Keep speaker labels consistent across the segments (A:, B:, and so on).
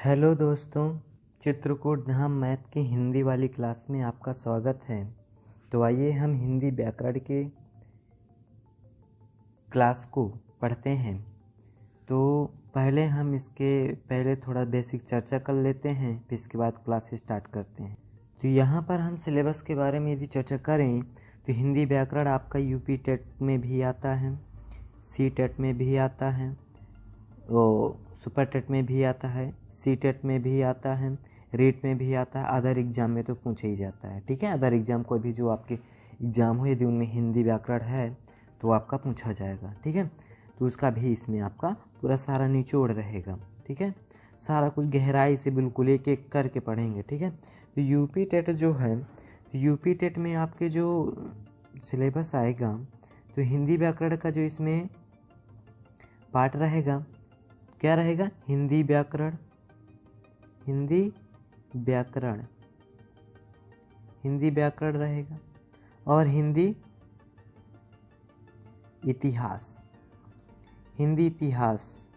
A: Hello दोस्तों, चित्रकूट धाम math की हिंदी वाली क्लास में आपका स्वागत है। तो आइए हम हिंदी व्याकरण के क्लास को पढ़ते हैं। तो पहले हम इसके पहले थोड़ा बेसिक चर्चा कर लेते हैं, फिर इसके बाद क्लास स्टार्ट करते हैं। तो यहाँ पर हम सिलेबस के बारे में यदि चर्चा करें तो हिंदी व्याकरण आपका यूपी टेट में भी आता है, सी टेट में भी आता है, सुपर टेट में भी आता है, सी टेट में भी आता है, रीट में भी आता है, अदर एग्ज़ाम में तो पूछा ही जाता है। ठीक है, अदर एग्ज़ाम कोई भी जो आपके एग्ज़ाम हो यदि उनमें हिंदी व्याकरण है तो आपका पूछा जाएगा। ठीक है, तो उसका भी इसमें आपका पूरा सारा निचोड़ रहेगा। ठीक है, सारा कुछ गहराई से बिल्कुल एक एक करके पढ़ेंगे। ठीक है, तो यूपी टेट जो है, यूपी टेट में आपके जो सिलेबस आएगा तो हिंदी व्याकरण का जो इसमें पार्ट रहेगा क्या रहेगा? हिंदी व्याकरण, हिंदी व्याकरण, हिंदी व्याकरण रहेगा और हिंदी इतिहास, हिंदी इतिहास।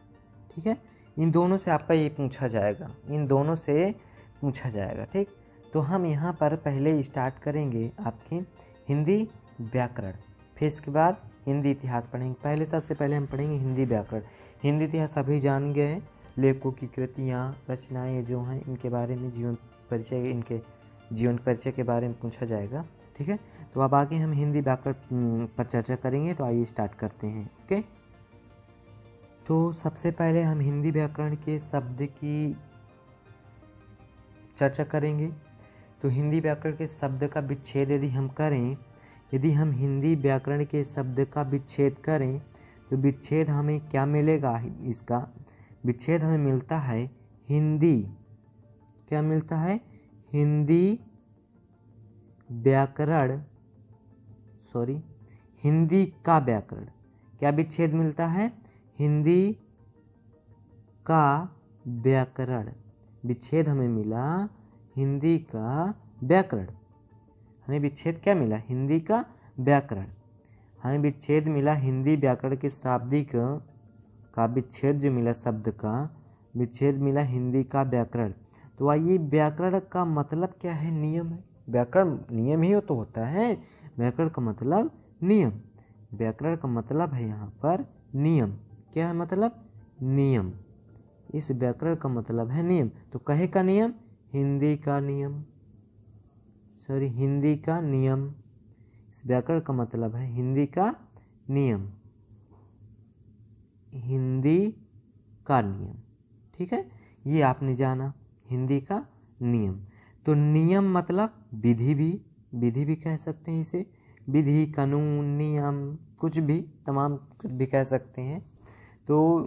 A: ठीक है, इन दोनों से आपका ये पूछा जाएगा, इन दोनों से पूछा जाएगा। ठीक, तो हम यहाँ पर पहले स्टार्ट करेंगे आपकी हिंदी व्याकरण, फिर इसके बाद हिंदी इतिहास पढ़ेंगे। पहले सबसे पहले हम पढ़ेंगे हिंदी व्याकरण। हिंदी इतिहास अभी जान गए हैं, लेखकों की कृतियाँ रचनाएँ जो हैं इनके बारे में, जीवन परिचय, इनके जीवन परिचय के बारे में पूछा जाएगा। ठीक है, तो अब आगे हम हिंदी व्याकरण पर चर्चा करेंगे। तो आइए स्टार्ट करते हैं। ओके, तो सबसे पहले हम हिंदी व्याकरण के शब्द की चर्चा करेंगे। तो हिंदी व्याकरण के शब्द का विच्छेद यदि हम करें, यदि हम हिंदी व्याकरण के शब्द का विच्छेद करें तो विच्छेद हमें क्या मिलेगा? इसका विच्छेद हमें मिलता है हिंदी, क्या मिलता है? हिंदी व्याकरण, हिंदी का व्याकरण। क्या विच्छेद मिलता है? हिंदी का व्याकरण। विच्छेद हमें मिला हिंदी का व्याकरण। हमें विच्छेद क्या मिला? हिंदी का व्याकरण। हमें विच्छेद मिला हिंदी व्याकरण के शाब्दिक का विच्छेद जो मिला, शब्द का विच्छेद मिला हिंदी का व्याकरण। तो आइए, व्याकरण का मतलब क्या है? नियम है। व्याकरण नियम ही तो होता है। व्याकरण का मतलब नियम, व्याकरण का मतलब है यहाँ पर नियम। क्या है मतलब? नियम। इस व्याकरण का मतलब है नियम। तो कहे का नियम? हिंदी का नियम, हिंदी का नियम। इस व्याकरण का मतलब है हिंदी का नियम, हिंदी का नियम। ठीक है, ये आपने जाना, हिंदी का नियम। तो नियम मतलब विधि भी कह सकते हैं इसे, विधि, कानून, नियम, कुछ भी, तमाम कुछ भी कह सकते हैं। तो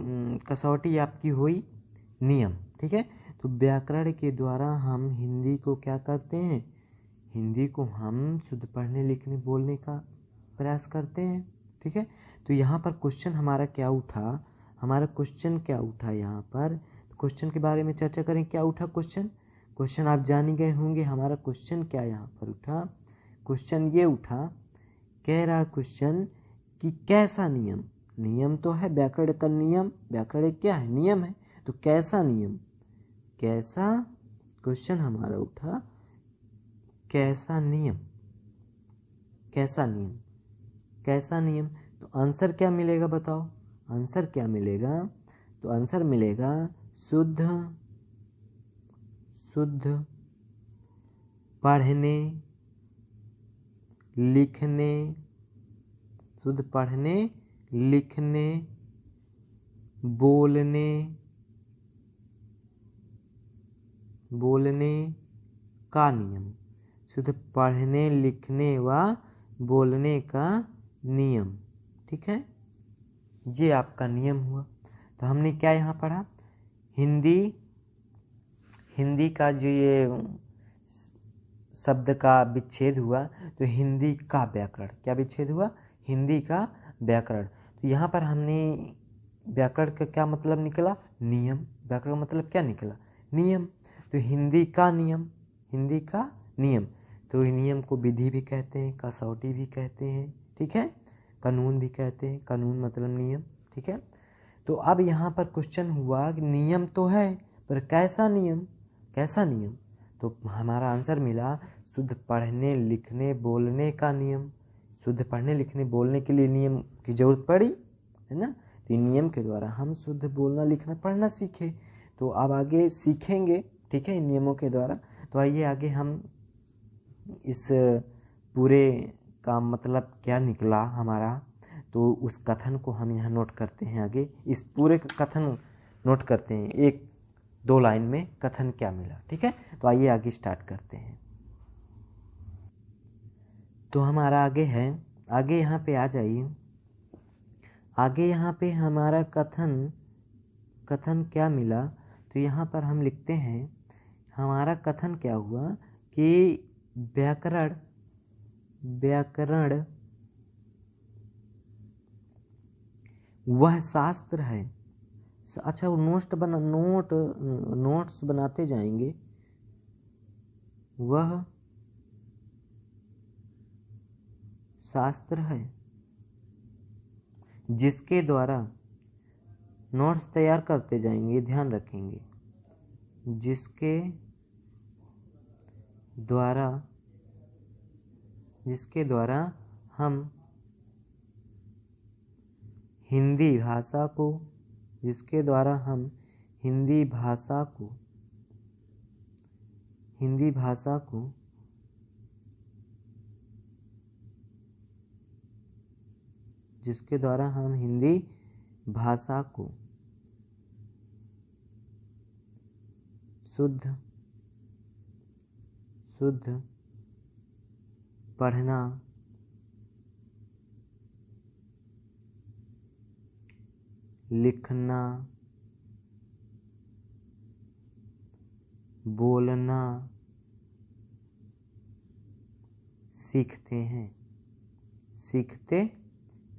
A: कसौटी आपकी हुई नियम। ठीक है, तो व्याकरण के द्वारा हम हिंदी को क्या करते हैं? हिंदी को हम शुद्ध पढ़ने, लिखने, बोलने का प्रयास करते हैं। ठीक है, तो यहाँ पर क्वेश्चन हमारा क्या उठा? हमारा क्वेश्चन क्या उठा यहाँ पर? क्वेश्चन के बारे में चर्चा करें। क्या उठा क्वेश्चन? क्वेश्चन आप जान ही गए होंगे। हमारा क्वेश्चन क्या यहाँ पर उठा? क्वेश्चन ये उठा, कह रहा क्वेश्चन कि कैसा नियम? नियम तो है व्याकरण का नियम, व्याकरण क्या है? नियम है। तो कैसा नियम? कैसा, क्वेश्चन हमारा उठा कैसा नियम, कैसा नियम, कैसा नियम। तो आंसर क्या मिलेगा बताओ? आंसर क्या मिलेगा? तो आंसर मिलेगा शुद्ध पढ़ने, लिखने, शुद्ध पढ़ने, लिखने, बोलने का नियम। शुद्ध पढ़ने, लिखने व बोलने का नियम। ठीक है, ये आपका नियम हुआ। तो हमने क्या यहाँ पढ़ा? हिंदी का जो ये शब्द का विच्छेद हुआ, तो हिंदी का व्याकरण। क्या विच्छेद हुआ? हिंदी का व्याकरण। तो यहाँ पर हमने व्याकरण का क्या मतलब निकला? नियम। व्याकरण मतलब क्या निकला? नियम। तो हिंदी का नियम, हिंदी का नियम। तो नियम को विधि भी कहते हैं, कसौटी भी कहते हैं। ठीक है, कानून भी कहते हैं। कानून मतलब नियम। ठीक है, तो अब यहाँ पर क्वेश्चन हुआ कि नियम तो है, पर कैसा नियम, कैसा नियम? तो हमारा आंसर मिला शुद्ध पढ़ने लिखने बोलने का नियम। शुद्ध पढ़ने लिखने बोलने के लिए नियम की जरूरत पड़ी, है ना। तो नियम के द्वारा हम शुद्ध बोलना लिखना पढ़ना सीखे। तो अब आगे सीखेंगे, ठीक है, इन नियमों के द्वारा। तो आइए आगे हम इस पूरे का मतलब क्या निकला हमारा, तो उस कथन को हम यहाँ नोट करते हैं। आगे इस पूरे का कथन नोट करते हैं, 1-2 लाइन में कथन क्या मिला, ठीक है। तो आइए आगे स्टार्ट करते हैं। तो हमारा आगे है, आगे यहाँ पे आ जाइए। आगे यहाँ पे हमारा कथन क्या मिला, तो यहाँ पर हम लिखते हैं हमारा कथन क्या हुआ कि व्याकरण वह शास्त्र है। अच्छा, वो नोट्स बनाते जाएंगे। वह शास्त्र है जिसके द्वारा नोट्स तैयार करते जाएंगे, ध्यान रखेंगे, जिसके द्वारा हम हिंदी भाषा को जिसके द्वारा हम हिंदी भाषा को जिसके द्वारा हम हिंदी भाषा को शुद्ध पढ़ना लिखना बोलना सीखते हैं।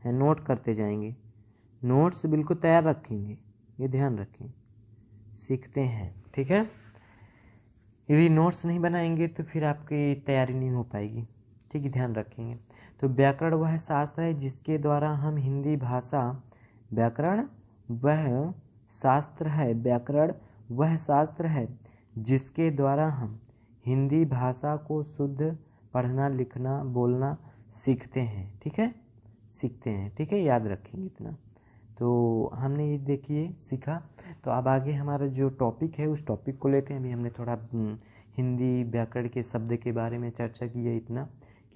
A: नोट करते जाएंगे, नोट्स बिल्कुल तैयार रखेंगे, ये ध्यान रखें, सीखते हैं, ठीक है। यदि नोट्स नहीं बनाएंगे तो फिर आपकी तैयारी नहीं हो पाएगी, ठीक है, ध्यान रखेंगे। तो व्याकरण वह शास्त्र है जिसके द्वारा हम हिंदी भाषा व्याकरण वह शास्त्र है जिसके द्वारा हम हिंदी भाषा को शुद्ध पढ़ना लिखना बोलना सीखते हैं, ठीक है, सीखते हैं, ठीक है, याद रखेंगे इतना। तो हमने ये देखिए सीखा। तो अब आगे हमारा जो टॉपिक है उस टॉपिक को लेते हैं। अभी हमने थोड़ा हिंदी व्याकरण के शब्द के बारे में चर्चा की है, इतना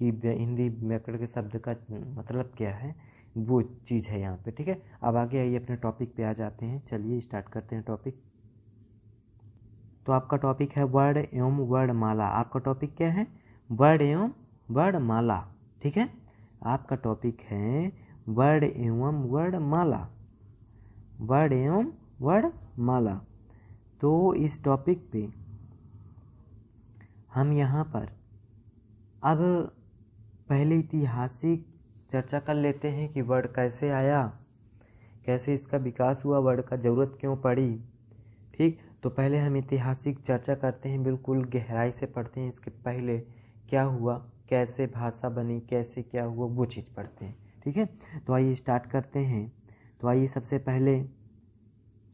A: कि हिंदी व्याकरण के शब्द का मतलब क्या है, वो चीज़ है यहाँ पे, ठीक है। अब आगे आइए अपने टॉपिक पे आ जाते हैं। चलिए स्टार्ट करते हैं टॉपिक। तो आपका टॉपिक है वर्ड एवं वर्णमाला। आपका टॉपिक क्या है? वर्ड एवं वर्णमाला, ठीक है। आपका टॉपिक है वर्ड एवं वर्णमाला, वर्ड एवं वर्णमाला। तो इस टॉपिक पे हम यहाँ पर अब पहले ऐतिहासिक चर्चा कर लेते हैं कि वर्ड कैसे आया, कैसे इसका विकास हुआ, वर्ड का ज़रूरत क्यों पड़ी, ठीक। तो पहले हम ऐतिहासिक चर्चा करते हैं, बिल्कुल गहराई से पढ़ते हैं। इसके पहले क्या हुआ, कैसे भाषा बनी, कैसे क्या हुआ, वो चीज़ पढ़ते हैं, ठीक है। तो आइए स्टार्ट करते हैं। तो आइए सबसे पहले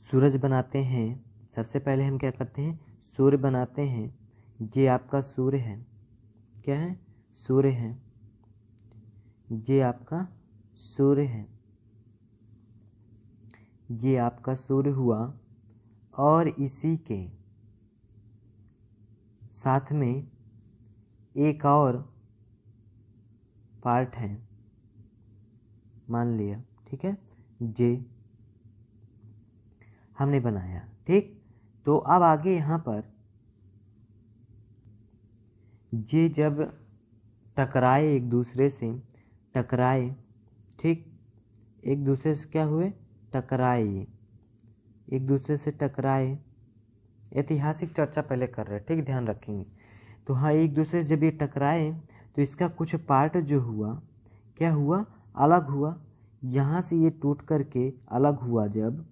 A: सूरज बनाते हैं। सबसे पहले हम क्या करते हैं? सूर्य बनाते हैं। ये आपका सूर्य है, क्या है? सूर्य है। ये आपका सूर्य है, ये आपका सूर्य हुआ। और इसी के साथ में एक और पार्ट है, मान लिया, ठीक है, जे हमने बनाया, ठीक। तो अब आगे यहाँ पर जे जब टकराए, एक दूसरे से टकराए, ठीक, एक दूसरे से क्या हुए? टकराए, एक दूसरे से टकराए। ऐतिहासिक चर्चा पहले कर रहे हैं, ठीक, ध्यान रखेंगे। तो हाँ, एक दूसरे से जब ये टकराए तो इसका कुछ पार्ट जो हुआ, क्या हुआ? अलग हुआ। यहाँ से ये टूट करके अलग हुआ, जब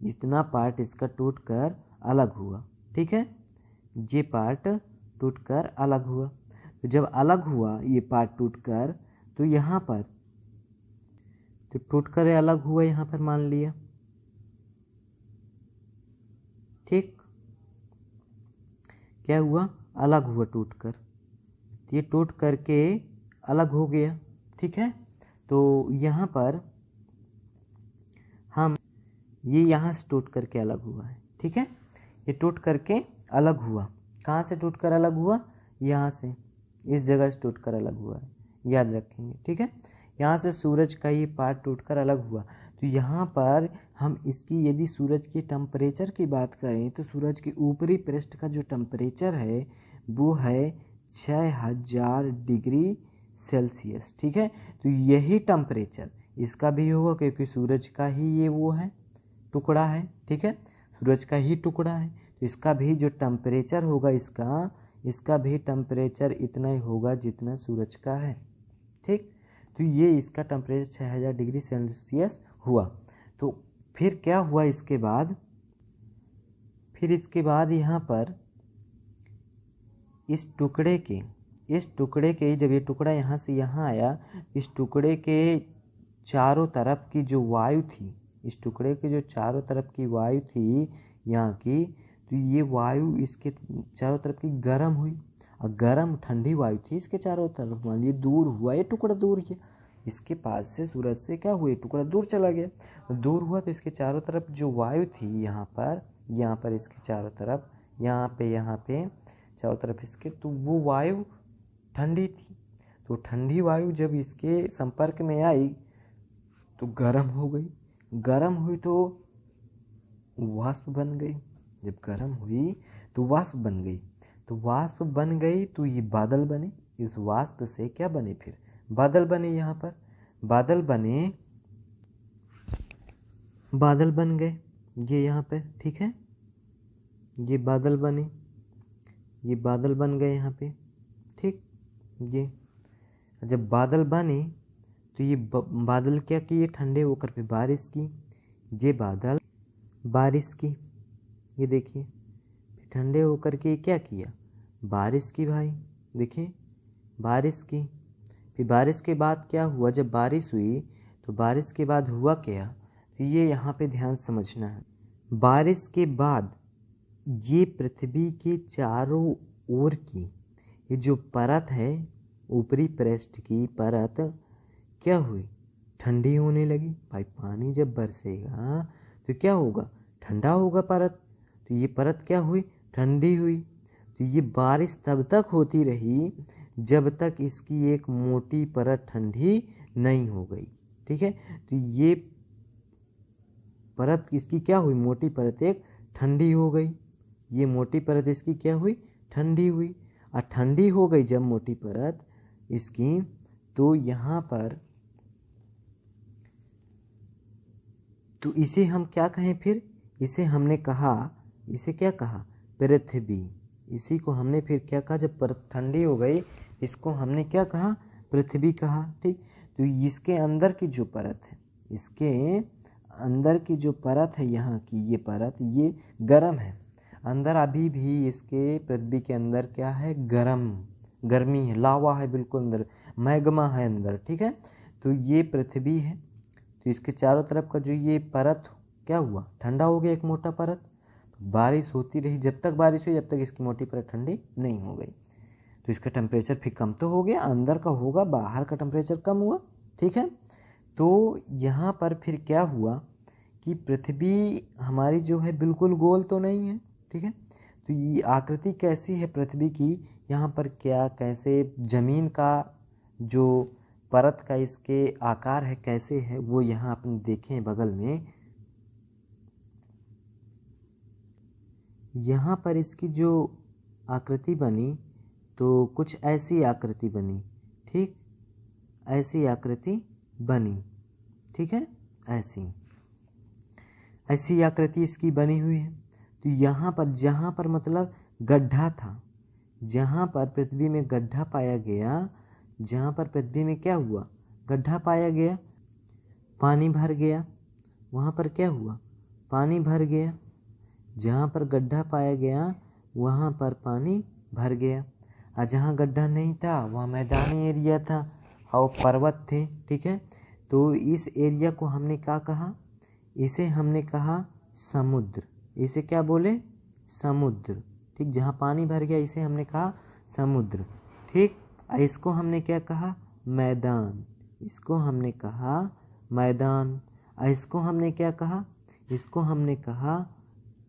A: इतना पार्ट इसका टूट कर अलग हुआ, ठीक है, ये पार्ट टूट कर अलग हुआ। तो जब अलग हुआ ये पार्ट टूट कर, तो यहाँ पर तो टूट कर अलग हुआ, यहाँ पर मान लिया, ठीक। क्या हुआ, अलग हुआ टूटकर, तो ये टूट करके अलग हो गया। ठीक है, तो यहाँ पर हम ये यहाँ से टूट करके अलग हुआ है। ठीक है, ये टूट करके अलग हुआ, कहाँ से टूट कर अलग हुआ, यहाँ से, इस जगह से टूट कर अलग हुआ है, याद रखेंगे। ठीक है, यहाँ से सूरज का ये पार्ट टूटकर अलग हुआ। तो यहाँ पर हम इसकी यदि सूरज की टेम्परेचर की बात करें तो सूरज के ऊपरी पृष्ठ का जो टेम्परेचर है वो है 6000 डिग्री सेल्सियस। ठीक है, तो यही टेम्परेचर इसका भी होगा क्योंकि सूरज का ही ये वो है, टुकड़ा है। ठीक है, सूरज का ही टुकड़ा है, तो इसका भी जो टेम्परेचर होगा इसका भी टेम्परेचर इतना ही होगा जितना सूरज का है। ठीक, तो ये इसका टेम्परेचर 6000 डिग्री सेल्सियस हुआ। तो फिर क्या हुआ इसके बाद, फिर इसके बाद यहाँ पर इस टुकड़े के जब ये टुकड़ा यहाँ से यहाँ आया, इस टुकड़े के चारों तरफ की जो वायु थी, इस टुकड़े के जो चारों तरफ की वायु थी यहाँ की, तो ये वायु इसके चारों तरफ की गर्म हुई, और गर्म ठंडी वायु थी इसके चारों तरफ। मान लीजिए दूर हुआ, ये टुकड़ा दूर किया इसके पास से, सूरज से क्या हुआ, टुकड़ा दूर चला गया, दूर हुआ तो इसके चारों तरफ जो वायु थी यहाँ पर इसके चारों तरफ, यहाँ पे चारों तरफ इसके, तो वो वायु ठंडी थी। तो ठंडी वायु जब इसके संपर्क में आई तो गर्म हो गई, गर्म हुई तो वाष्प बन गई, जब गर्म हुई तो वाष्प बन गई, तो वाष्प बन गई तो ये बादल बने, इस वाष्प से क्या बने, फिर बादल बने, यहाँ पर बादल बन गए ये यहाँ पे। ठीक है, ये बादल बने, ये बादल बन गए यहाँ पे। ठीक, ये जब बादल बने तो ये बादल क्या किए, ठंडे होकर फिर बारिश की, ये बादल बारिश की, ये देखिए ठंडे होकर के क्या किया, बारिश की भाई, देखिए बारिश की। फिर बारिश के बाद क्या हुआ, जब बारिश हुई तो बारिश के बाद हुआ क्या, तो ये यहाँ पे ध्यान समझना है। बारिश के बाद ये पृथ्वी के चारों ओर की ये जो परत है, ऊपरी पृष्ठ की परत क्या हुई, ठंडी होने लगी। भाई पानी जब बरसेगा तो क्या होगा, ठंडा होगा परत, तो ये परत क्या हुई, ठंडी हुई। तो ये बारिश तब तक होती रही जब तक इसकी एक मोटी परत ठंडी नहीं हो गई। ठीक है, तो ये परत इसकी क्या हुई, मोटी परत एक ठंडी हो गई, ये मोटी परत इसकी क्या हुई, ठंडी हुई। और ठंडी हो गई जब मोटी परत इसकी, तो यहाँ पर तो इसे हम क्या कहें, फिर इसे हमने कहा, इसे क्या कहा, पृथ्वी। इसी को हमने फिर क्या कहा, जब परत ठंडी हो गई इसको हमने क्या कहा, पृथ्वी कहा। ठीक, तो इसके अंदर की जो परत है, इसके अंदर की जो परत है यहाँ की, ये परत ये गर्म है, अंदर अभी भी इसके पृथ्वी के अंदर क्या है, गर्मी है, लावा है बिल्कुल अंदर, मैग्मा है अंदर। ठीक है, तो ये पृथ्वी है, तो इसके चारों तरफ का जो ये परत क्या हुआ, ठंडा हो गया, एक मोटा परत। तो बारिश होती रही, जब तक बारिश हुई जब तक इसकी मोटी परत ठंडी नहीं हो गई, तो इसका टेम्परेचर फिर कम तो हो गया, अंदर का होगा, बाहर का टेम्परेचर कम हुआ। ठीक है, तो यहाँ पर फिर क्या हुआ कि पृथ्वी हमारी जो है बिल्कुल गोल तो नहीं है। ठीक है, तो ये आकृति कैसी है पृथ्वी की, यहाँ पर क्या कैसे ज़मीन का जो परत का इसके आकार है कैसे है, वो यहाँ अपन देखें बगल में। यहाँ पर इसकी जो आकृति बनी तो कुछ ऐसी आकृति बनी। ठीक, ऐसी आकृति बनी। ठीक है, ऐसी आकृति इसकी बनी हुई है। तो यहाँ पर जहाँ पर मतलब गड्ढा था, जहाँ पर पृथ्वी में गड्ढा पाया गया, जहाँ पर पृथ्वी में क्या हुआ, गड्ढा पाया गया, पानी भर गया, वहाँ पर क्या हुआ, पानी भर गया। जहाँ पर गड्ढा पाया गया वहाँ पर पानी भर गया, और जहाँ गड्ढा नहीं था वहाँ मैदानी एरिया था और पर्वत थे। ठीक है, तो इस एरिया को हमने क्या कहा, इसे हमने कहा समुद्र। इसे क्या बोले, समुद्र। ठीक, जहाँ पानी भर गया इसे हमने कहा समुद्र। ठीक, इसको हमने क्या कहा, मैदान, इसको हमने कहा मैदान। इसको हमने क्या कहा, इसको हमने कहा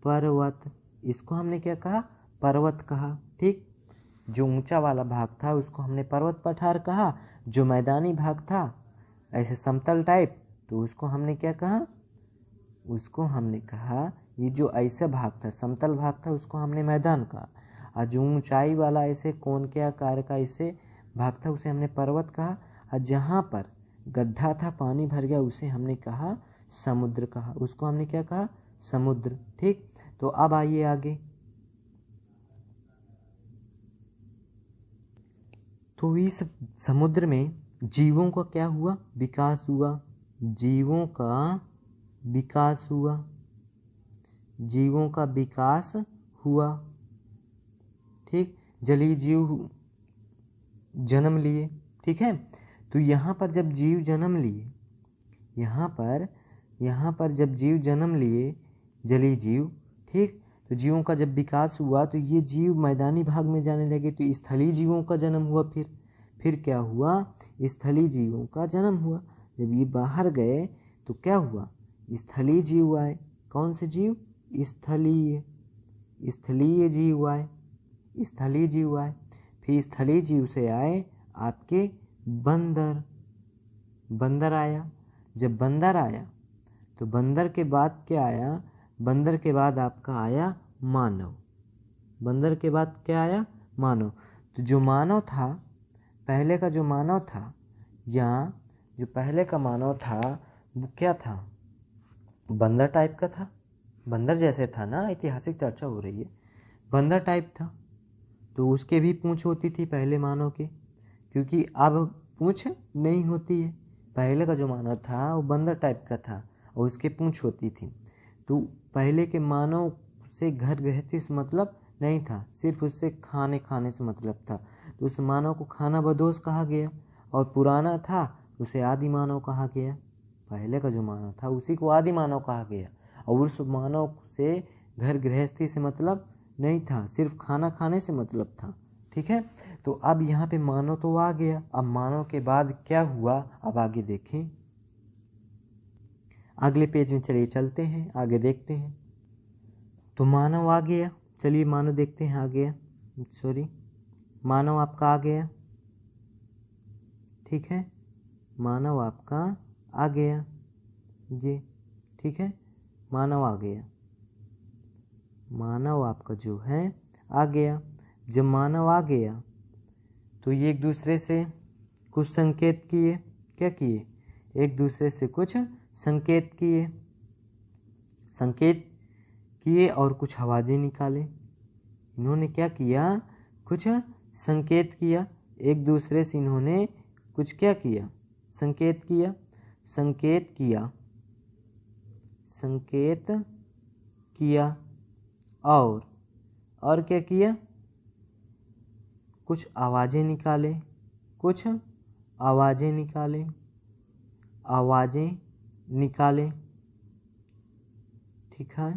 A: पर्वत, इसको हमने क्या कहा, पर्वत कहा। ठीक, जो ऊंचा वाला भाग था उसको हमने पर्वत पठार कहा, जो मैदानी भाग था ऐसे समतल टाइप तो उसको हमने क्या कहा, उसको हमने कहा, ये जो ऐसा भाग था समतल भाग था उसको हमने मैदान कहा, और जो ऊंचाई वाला ऐसे कोन के आकार का ऐसे भाग था उसे हमने पर्वत कहा, और जहाँ पर गड्ढा था पानी भर गया उसे हमने कहा समुद्र कहा, उसको हमने क्या कहा, समुद्र। ठीक, तो अब आइए आगे। तो इस समुद्र में जीवों का क्या हुआ, विकास हुआ, जीवों का विकास हुआ, जीवों का विकास हुआ। ठीक, जलीय जीव जन्म लिए। ठीक है, तो यहाँ पर जब जीव जन्म लिए, यहाँ पर जब जीव जन्म लिए जलीय जीव, ठीक, तो जीवों का जब विकास हुआ तो ये जीव मैदानी भाग में जाने लगे, तो स्थलीय जीवों का जन्म हुआ। फिर क्या हुआ, स्थलीय जीवों का जन्म हुआ। जब ये बाहर गए तो क्या हुआ, स्थलीय जीव आए। कौन से जीव, स्थलीय जीव आए, स्थलीय जीव आए। फिर स्थलीय जीव से आए आपके बंदर आया। जब बंदर आया तो बंदर के बाद क्या आया, बंदर के बाद आपका आया मानव, बंदर के बाद क्या आया, मानव। तो जो मानव था, पहले का जो मानव था, या जो पहले का मानव था वो क्या था, बंदर टाइप का था, बंदर जैसे था ना, ऐतिहासिक चर्चा हो रही है, बंदर टाइप था। तो उसके भी पूंछ होती थी पहले मानव के, क्योंकि अब पूंछ नहीं होती है। पहले का जो मानव था वो बंदर टाइप का था और उसके पूंछ होती थी। तो पहले के मानव से घर गृहस्थी से मतलब नहीं था, सिर्फ उससे खाने से मतलब था। तो उस मानव को खाना बदोश कहा गया, और पुराना था उसे आदि मानव कहा गया। पहले का जो मानव था उसी को आदि मानव कहा गया, और उस मानव से घर गृहस्थी से मतलब नहीं था, सिर्फ खाना खाने से मतलब था। ठीक है, तो अब यहाँ पे मानव तो आ गया, अब मानव के बाद क्या हुआ, अब आगे देखें, अगले पेज में चलिए चलते हैं, आगे देखते हैं। तो मानव आ गया, चलिए मानव देखते हैं, आ गया, मानव आपका आ गया। ठीक है, मानव आपका आ गया जी। ठीक है, मानव आ गया, मानव आपका जो है आ गया। जब मानव आ गया तो ये एक दूसरे से कुछ संकेत किए, क्या किए, एक दूसरे से कुछ संकेत किए और कुछ आवाज़ें निकाले। इन्होंने क्या किया, कुछ संकेत किया, एक दूसरे से इन्होंने कुछ क्या किया, संकेत किया और क्या किया, कुछ आवाज़ें निकाले। ठीक है,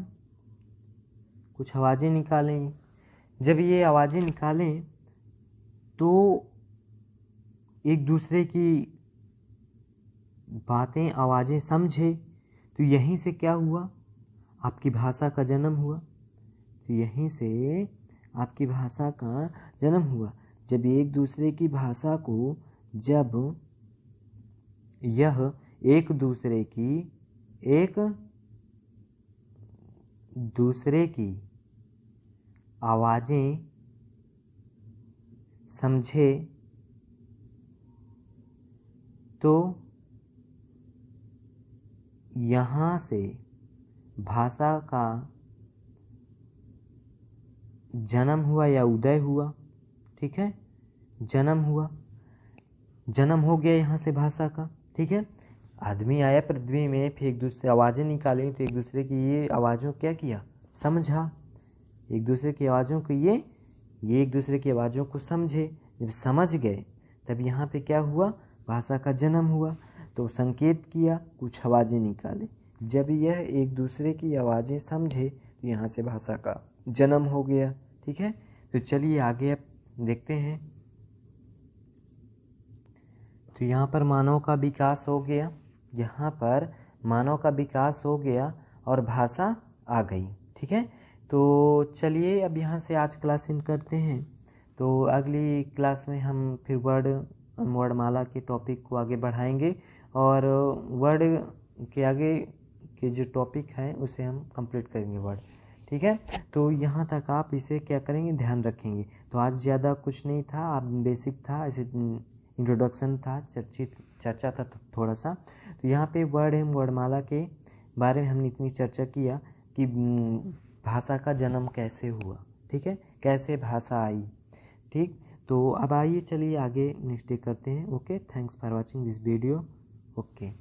A: कुछ आवाज़ें निकालें। जब ये आवाज़ें निकालें तो एक दूसरे की बातें, आवाज़ें समझे, तो यहीं से क्या हुआ, आपकी भाषा का जन्म हुआ। तो यहीं से आपकी भाषा का जन्म हुआ। जब एक दूसरे की भाषा को, जब यह एक दूसरे की आवाज़ें समझे तो यहाँ से भाषा का जन्म हुआ या उदय हुआ। ठीक है, जन्म हो गया यहाँ से भाषा का। ठीक है, आदमी आया पृथ्वी में, फिर एक दूसरे आवाज़ें निकाली, तो एक दूसरे की ये आवाज़ों क्या किया, समझा, एक दूसरे की आवाज़ों को ये एक दूसरे की आवाज़ों को समझे। जब समझ गए तब यहाँ पे क्या हुआ, भाषा का जन्म हुआ। तो संकेत किया, कुछ आवाज़ें निकाले। जब यह एक दूसरे की आवाज़ें समझे तो यहाँ से भाषा का जन्म हो गया। ठीक है। तो चलिए आगे अब देखते हैं। तो यहाँ पर मानव का विकास हो गया, यहाँ पर मानव का विकास हो गया और भाषा आ गई, ठीक है। तो चलिए अब यहाँ से आज क्लास इन करते हैं। तो अगली क्लास में हम फिर वर्णमाला के टॉपिक को आगे बढ़ाएंगे और वर्ड के आगे के जो टॉपिक है उसे हम कंप्लीट करेंगे वर्ड, ठीक है। तो यहाँ तक आप इसे क्या करेंगे, ध्यान रखेंगे। तो आज ज़्यादा कुछ नहीं था, आप बेसिक था, ऐसे इंट्रोडक्शन था, चर्चा था थोड़ा सा। तो यहाँ पे वर्ड एवं वर्णमाला के बारे में हमने इतनी चर्चा किया कि भाषा का जन्म कैसे हुआ, ठीक है, कैसे भाषा आई, ठीक। तो अब आइए चलिए आगे नेक्स्ट डे करते हैं। Okay, thanks for watching this video. Okay.